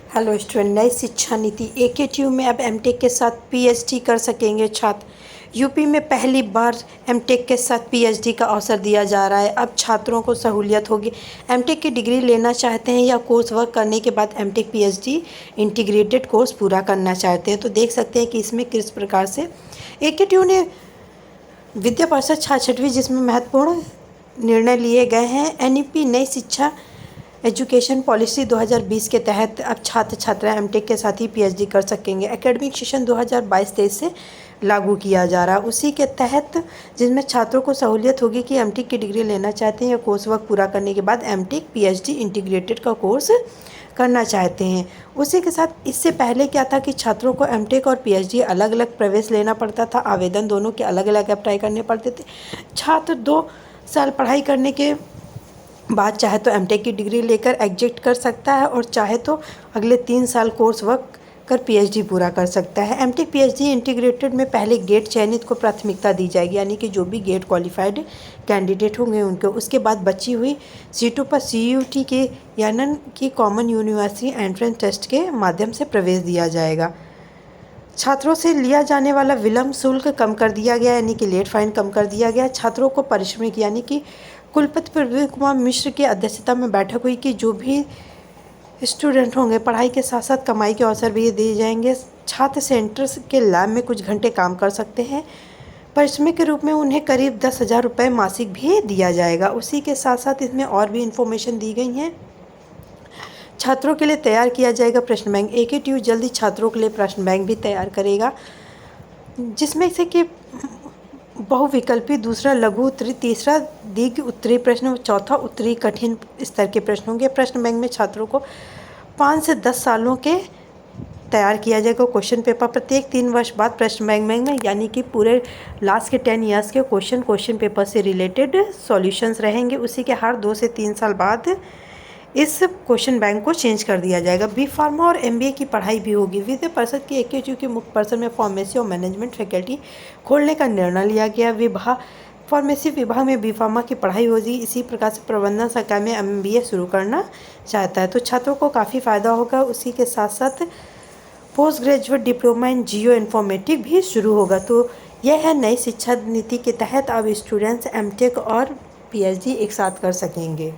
Hello student, नई शिक्षा नीति एकेटीयू में अब एमटेक के साथ पीएचडी कर सकेंगे छात्र। यूपी में पहली बार एमटेक के साथ पीएचडी का अवसर दिया जा रहा है। अब छात्रों को सहूलियत होगी। एमटेक की डिग्री लेना चाहते हैं या कोर्स वर्क करने के बाद एमटेक पीएचडी इंटीग्रेटेड कोर्स पूरा करना चाहते हैं तो देख सकते हैं कि इसमें किस प्रकार से एकेटीयू ने विद्या परिषद 66वीं जिसमें महत्वपूर्ण निर्णय लिए गए हैं। एनईपी नई शिक्षा एजुकेशन पॉलिसी 2020 के तहत अब छात्र छात्राएं एमटेक के साथ ही पीएचडी कर सकेंगे। एकेडमिक सेशन 2022-23 से लागू किया जा रहा है। उसी के तहत जिसमें छात्रों को सहूलियत होगी कि एमटेक की डिग्री लेना चाहते हैं या कोर्स वर्क पूरा करने के बाद एमटेक पीएचडी इंटीग्रेटेड का कोर्स करना चाहते हैं। उसी के साथ इससे पहले क्या था कि छात्रों को एमटेक और पीएचडी अलग अलग प्रवेश लेना पड़ता था। आवेदन दोनों के अलग अलग अप्लाई करने पड़ते थे। छात्र 2 साल पढ़ाई करने के बाद चाहे तो एमटेक की डिग्री लेकर एग्जिट कर सकता है और चाहे तो अगले 3 साल कोर्स वर्क कर पीएचडी पूरा कर सकता है। एमटेक पीएचडी इंटीग्रेटेड में पहले गेट चयनित को प्राथमिकता दी जाएगी, यानी कि जो भी गेट क्वालिफाइड कैंडिडेट होंगे उनको। उसके बाद बची हुई सीटों पर सीयूटी के यानी कि कॉमन यूनिवर्सिटी एंट्रेंस टेस्ट के माध्यम से प्रवेश दिया जाएगा। छात्रों से लिया जाने वाला विलंब शुल्क कम कर दिया गया, यानी कि लेट फाइन कम कर दिया गया। छात्रों को पारिश्रमिक यानी कि कुलपति प्रवीण कुमार मिश्र की अध्यक्षता में बैठक हुई कि जो भी स्टूडेंट होंगे पढ़ाई के साथ साथ कमाई के अवसर भी दिए जाएंगे। छात्र सेंटर्स के लैब में कुछ घंटे काम कर सकते हैं। पारिश्रमिक के रूप में उन्हें करीब 10,000 रुपये मासिक भी दिया जाएगा। उसी के साथ साथ इसमें और भी इन्फॉर्मेशन दी गई हैं। छात्रों के लिए तैयार किया जाएगा प्रश्न बैंक। एकेटीयू जल्दी छात्रों के लिए प्रश्न बैंक भी तैयार करेगा, जिसमें से कि बहुविकल्पी, दूसरा लघु उत्तरी, तीसरा दीर्घ उत्तरी प्रश्न, चौथा उत्तरी कठिन स्तर के प्रश्न होंगे। प्रश्न बैंक में छात्रों को 5 से 10 सालों के तैयार किया जाएगा क्वेश्चन पेपर। प्रत्येक 3 वर्ष बाद प्रश्न बैंक में यानी कि पूरे लास्ट के 10 ईयर्स के क्वेश्चन पेपर से रिलेटेड सॉल्यूशंस रहेंगे। उसी के हर 2 से 3 साल बाद इस क्वेश्चन बैंक को चेंज कर दिया जाएगा। बी फार्मा और एमबीए की पढ़ाई भी होगी। विद्या परिषद की एकेटीयू के मुख्य परिसर में फार्मेसी और मैनेजमेंट फैकल्टी खोलने का निर्णय लिया गया। फार्मेसी विभाग में बी फार्मा की पढ़ाई होगी। इसी प्रकार से प्रबंधन शाखा में एमबीए शुरू करना चाहता है तो छात्रों को काफ़ी फ़ायदा होगा। उसी के साथ साथ post graduate diploma in geoinformatics भी शुरू होगा। तो यह है नई शिक्षा नीति के तहत अब स्टूडेंट्स एमटेक और पीएचडी एक साथ कर सकेंगे।